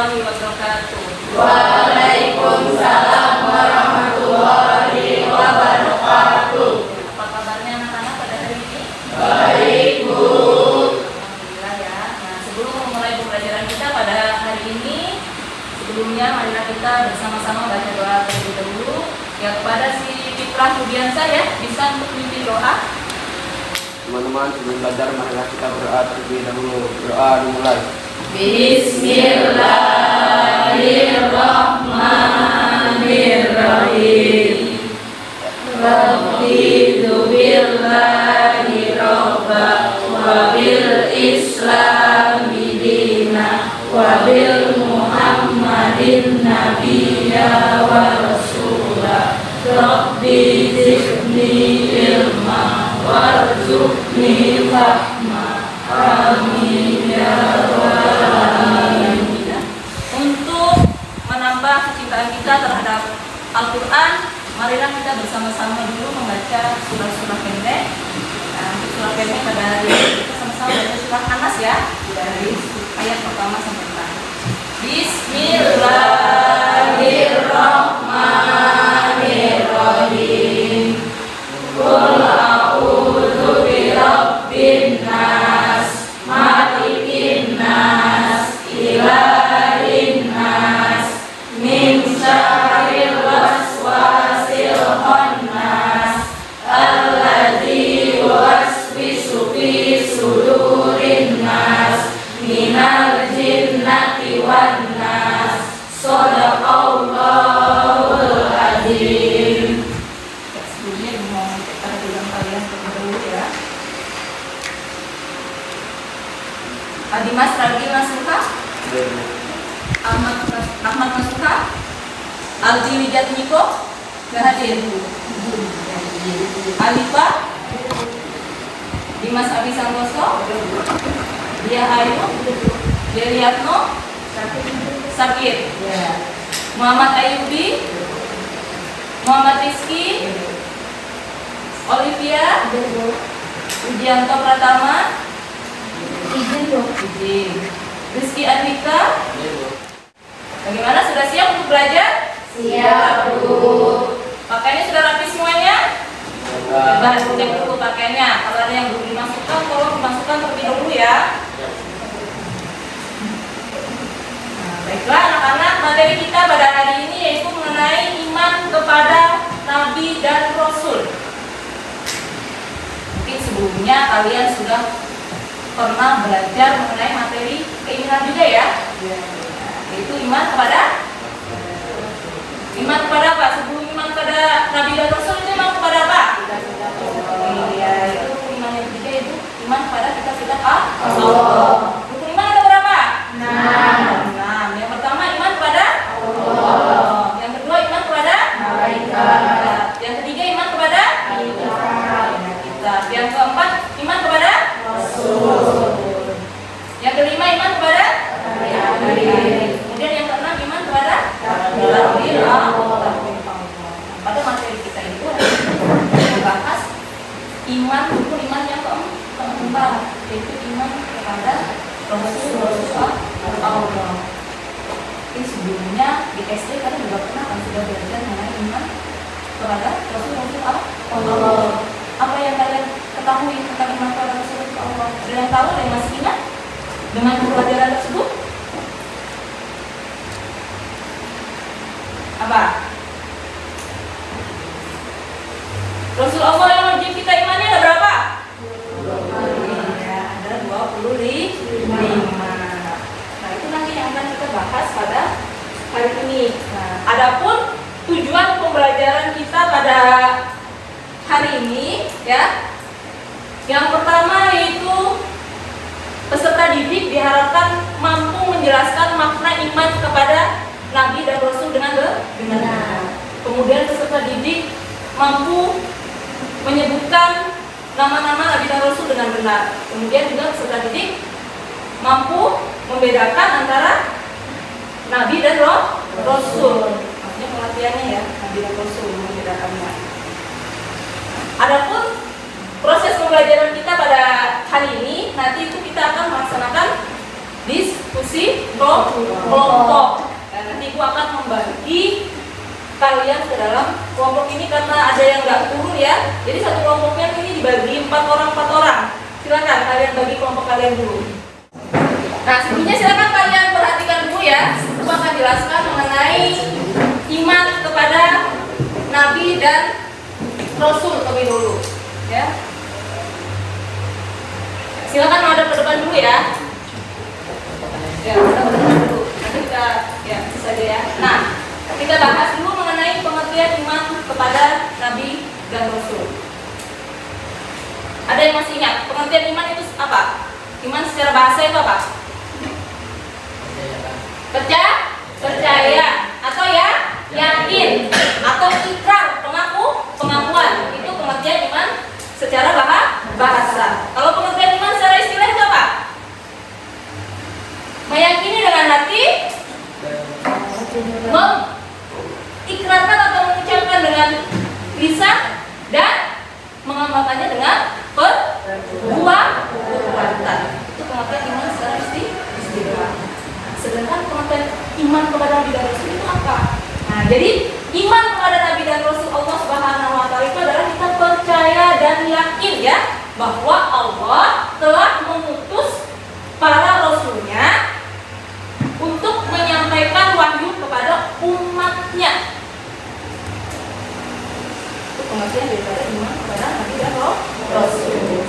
warahmatullahi wabarakatuh. Waalaikumsalam warahmatullahi wabarakatuh. Apa kabarnya anak-anak pada hari ini? Baik, Bu. Alhamdulillah ya. Nah, sebelum memulai pembelajaran kita pada hari ini, sebelumnya marilah kita bersama-sama baca doa terlebih dahulu. Ya, kepada si Fitrah Rudiansa ya, bisa untuk memimpin doa. Teman-teman, sebelum belajar marilah kita berdoa terlebih dahulu. Doa dimulai. Bismillahirrahmanirrahim. Raditu billahi robba wa bil islami dina wa bil muhammadin nabiyya wa rasulah. Rabbi zidni ilma warzuqni fahma. Amin ya rabbal alamin. Untuk menambah kecintaan kita terhadap Al-Quran, marilah kita bersama-sama dulu membaca surah-surah pendek. Nah, untuk surah pendek pada hari ini kita sama-sama baca surah Anas ya, dari ayat pertama sampai terakhir. Bismillahirrahmanirrahim. Qul a'udzu birabbin nas, malikin nas, ilahin nas, min syarril waswasil khannas, alladzi yuwaswisu fi sudurin nas, minal jinnati wan nas. Shadaqallahul azim. Sebelumnya mohon kita bilang kalian terlebih ya. Adimas Ragi Masuka, Ahmad Masuka, Aldi Wijatmiko, gak hadir. Alifa, Dimas Abi Santoso, Dia Ayu, Deliatno, Sakit, Muhammad Ayubi, Muhammad Rizky, Olivia, Ujianto Pratama, Izin, Rizky Andika. Bagaimana, sudah siap untuk belajar? Siap, Bu. Pakaiannya sudah rapi semuanya? Bebas, cek dulu pakaiannya. Kalau ada yang belum dimasukkan, tolong dimasukkan terlebih dahulu ya. Nah, baiklah anak-anak, materi kita pada hari ini yaitu mengenai iman kepada Nabi dan Rasul. Mungkin sebelumnya kalian sudah pernah belajar mengenai materi keimanan juga ya. Yaitu iman kepada apa? Sebelum iman kepada Nabi dan Rasul itu iman kepada apa? Iya, itu iman yang ketiga itu iman kepada kita Allah. Rukun iman ada berapa? 6. Yang pertama iman kepada Allah. Yang kedua iman kepada malaikat. Yang ketiga iman kepada kitab. Yang keempat iman kepada Rasul. Yang kelima iman kepada kemudian yang keenam iman kepada takdir Allah. Pada materi kita itu membahas iman, rukun iman yang keempat, yaitu iman kepada Rasul Allah. Ini sebelumnya di SD kalian juga pernah kan sudah belajar mengenai iman kepada Rasul Allah. Apa yang kalian ketahui tentang iman kepada Rasul Allah? Ada yang tahu? Ada yang masih ingat dengan pelajaran tersebut? Apa? Rasul Allah yang wajib kita imani ada berapa? Ya, ada 25. Nah, itu nanti yang akan kita bahas pada hari ini. Nah, adapun tujuan pembelajaran kita pada hari ini ya, yang pertama yaitu peserta didik diharapkan mampu menjelaskan makna iman kepada Nabi dan Rasul dengan benar. Kemudian peserta didik mampu menyebutkan nama-nama Nabi dan Rasul dengan benar. Kemudian juga peserta didik mampu membedakan antara Nabi dan Rasul. Maksudnya pengertiannya ya, Nabi dan Rasul membedakannya. Adapun proses pembelajaran kita pada hari ini, nanti itu kita akan melaksanakan diskusi kelompok. Dan nanti ibu akan membagi kalian ke dalam kelompok ini karena ada yang nggak turun ya. Jadi satu kelompoknya ini dibagi 4 orang. Silakan kalian bagi kelompok kalian dulu. Nah, sebelumnya silakan kalian perhatikan dulu ya. Ibu akan jelaskan mengenai iman kepada Nabi dan Rasul terlebih dulu. Ya. Silakan menghadap ke depan dulu ya. Ya, menghadap ke depan dulu. Nanti kita ya saja ya. Nah, kita bahas dulu mengenai pengertian iman kepada Nabi dan Rasul. Ada yang masih ingat pengertian iman itu apa? Iman secara bahasa itu apa? Percaya atau ya yakin atau ikrar, pengakuan. Itu pengertian iman secara bahasa. Kalau pengertian iman secara istilah itu apa? Meyakini dengan hati, mengikrarkan atau mengucapkan dengan lisan, dan mengamalkannya dengan perbuatan. Itu pengertian iman secara istilah. Sedangkan pengertian iman kepada Nabi dan Rasul itu apa? Nah, jadi iman kepada Nabi dan Rasul Allah Subhanahu wa taala itu adalah kita percaya dan yakin ya bahwa Allah telah mengutus para rasulnya untuk menyampaikan wahyu kepada umatnya. Itu pengertian daripada iman kepada Nabi dan Rasul.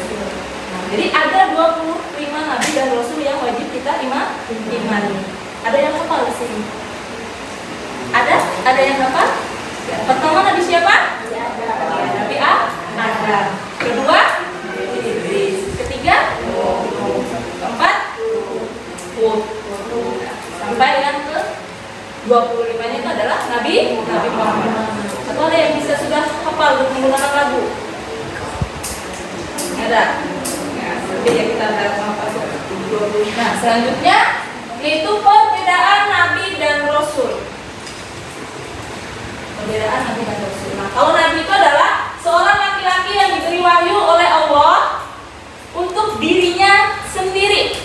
Nah, jadi ada 25 Nabi dan Rasul yang wajib kita imani. Ada yang hafal di sini? Ada yang hafal? Ya. Pertama Nabi siapa? Ya, Nabi Adam. Kedua Idris. Ketiga keempat Hud. Sampai yang ke 25-nya itu adalah Nabi Muhammad. Atau ada yang bisa sudah hafal menggunakan lagu? Ada. Nah, ya kita hafal 25. Nah, selanjutnya yaitu perbedaan Nabi dan Rasul. Perbedaan Nabi dan Rasul. Nah, kalau Nabi itu adalah seorang laki-laki yang diberi wahyu oleh Allah untuk dirinya sendiri.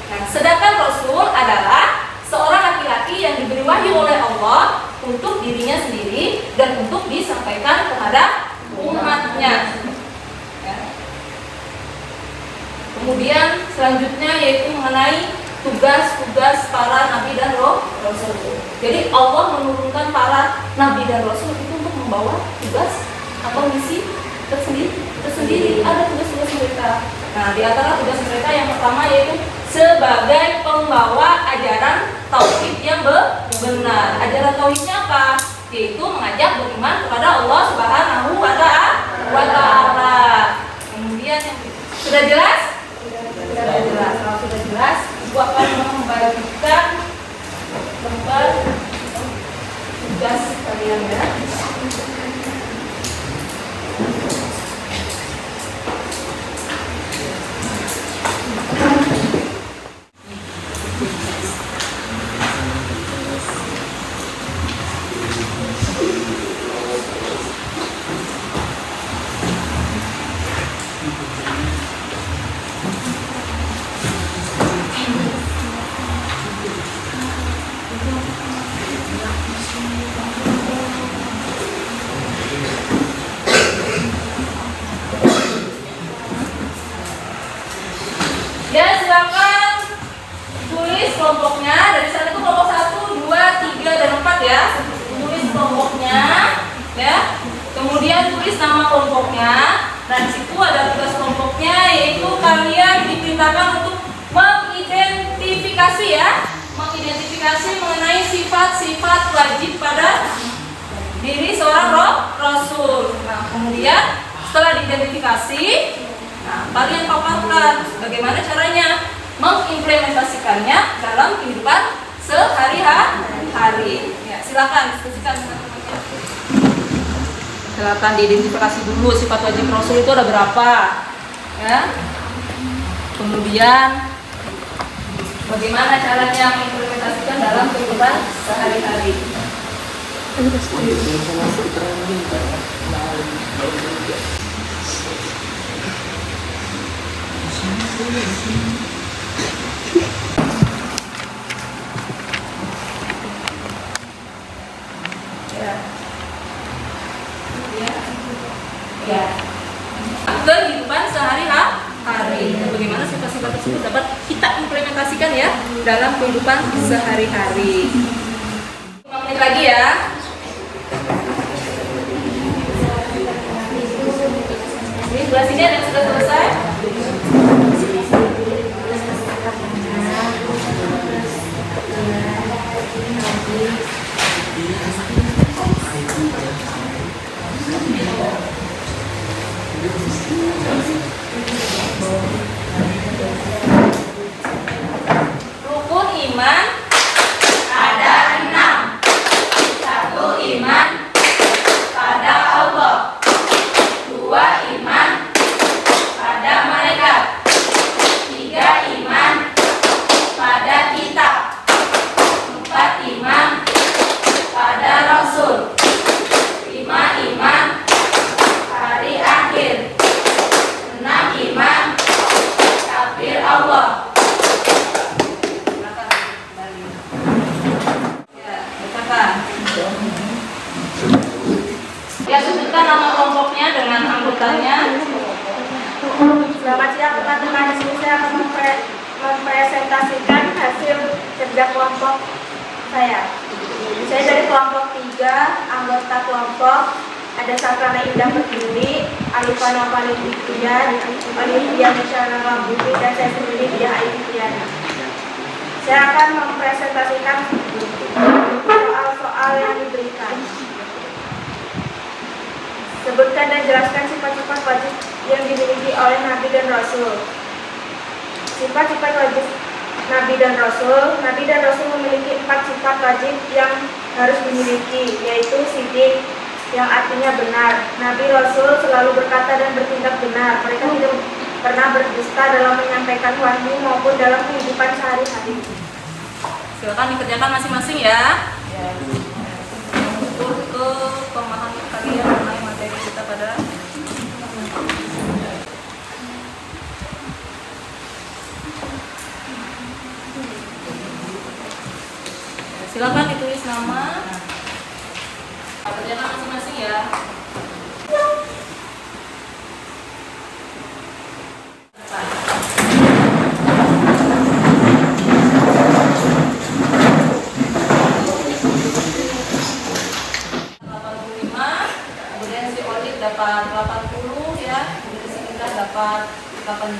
Nah, sedangkan Rasul adalah seorang laki-laki yang diberi wahyu oleh Allah untuk dirinya sendiri dan untuk disampaikan kepada umatnya. Ya. Kemudian selanjutnya yaitu mengenai tugas-tugas para nabi dan rasul. Jadi Allah menurunkan para nabi dan rasul itu untuk membawa tugas atau misi tersendiri. Ada tugas-tugas mereka. Nah, di antara tugas mereka yang pertama yaitu sebagai pembawa ajaran tauhid yang benar. Ajaran tauhidnya apa? Yaitu mengajak beriman kepada Allah Subhanahu wa taala. Kemudian sudah jelas? Sudah jelas. Kalau sudah jelas, Ibu akan membagikan lembar tugas kalian ya. Ya, silakan tulis kelompoknya. Dari sana itu kelompok 1, 2, 3, dan 4 ya. Tulis kelompoknya ya. Kemudian tulis nama kelompoknya. Nah, di situ ada tugas kelompoknya, yaitu kalian diperintahkan untuk mengidentifikasi ya. Mengidentifikasi mengenai sifat-sifat wajib pada diri seorang rasul. Nah, kemudian setelah diidentifikasi, nah, kalian paparkan bagaimana caranya mengimplementasikannya dalam kehidupan sehari-hari. Ya, silakan diskusikan dengan teman-teman. Silakan diidentifikasi dulu sifat wajib Rasul itu ada berapa, ya. Kemudian bagaimana caranya mengimplementasikan dalam kehidupan sehari-hari. dalam kehidupan sehari-hari. 5 menit lagi ya. Ini sebelah sini ada yang sudah selesai. Rukun iman Ada 6. 1. Iman pada Allah. 2. Iman pada malaikat. 3. Iman pada kitab. 4. Iman pada Rasul. 5. Iman hari akhir. 6. Iman takdir Allah. Ya, bacakan. Ya, sebutkan nama kelompoknya dengan anggotanya. Selamat siang teman-teman, di sini saya akan mempresentasikan hasil kerja kelompok saya. Saya dari kelompok 3, anggota kelompok ada Sakrana Indah Pertiwi, Alifah Nopalin Diktian, Olivia Misyana Rambuti, dan saya sendiri Dia Aitiana. Saya akan mempresentasikan soal-soal yang diberikan. Sebutkan dan jelaskan sifat-sifat wajib yang dimiliki oleh Nabi dan Rasul. Sifat-sifat wajib Nabi dan Rasul. Nabi dan Rasul memiliki 4 sifat wajib yang harus dimiliki, yaitu sidik, yang artinya benar. Nabi Rasul selalu berkata dan bertindak benar. Mereka tidak pernah berdusta dalam menyampaikan wahyu maupun dalam kehidupan sehari-hari. Silakan dikerjakan masing-masing ya. Untuk ke pemahaman kalian mengenai materi kita pada silakan ditulis nama. Kerjakan masing-masing ya. Kemudian si Olit dapat 80 ya, kemudian si Indah dapat 85.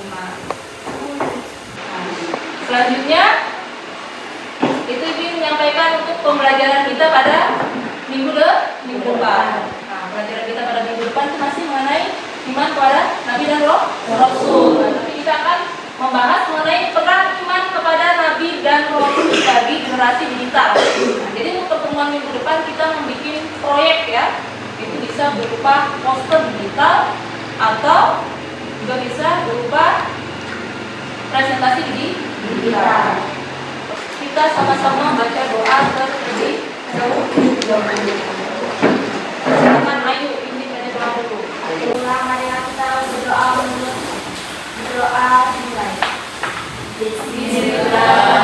Selanjutnya itu Ibu menyampaikan untuk pembelajaran kita pada minggu depan. Nah, pelajaran kita pada minggu depan itu masih mengenai iman kepada Nabi dan Rasul. Nah, tapi kita akan membahas mengenai peran iman kepada Nabi dan Rasul bagi generasi digital. Nah, jadi untuk pertemuan minggu depan kita membuat proyek ya. Itu bisa berupa poster digital atau juga bisa berupa presentasi digital. Kita sama-sama baca doa terlebih dahulu. Silakan Ayu, ini baca doa dulu. Marilah kita berdoa mulai. Bismillah.